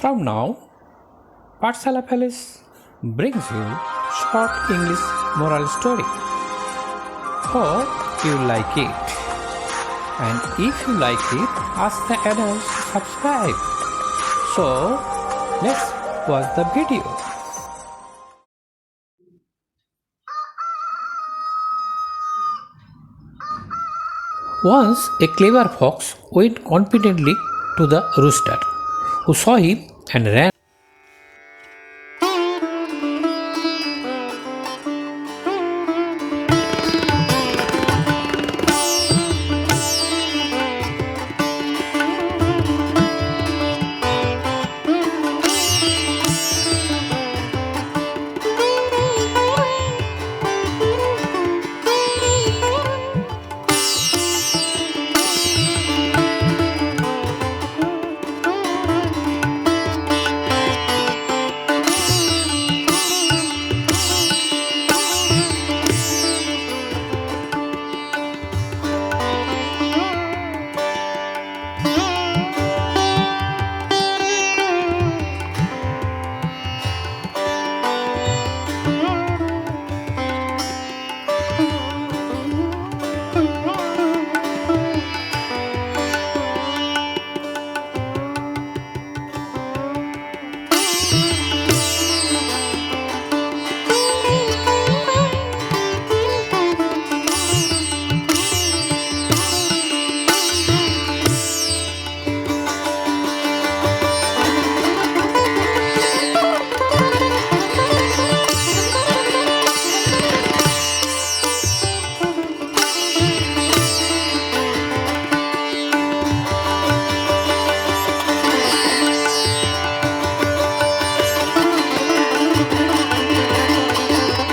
From now, Pathshala Palace brings you short English moral story. Hope you like it. And if you like it, ask the adults to subscribe. So, let's watch the video. Once a clever fox went confidently to the rooster, who saw him and ran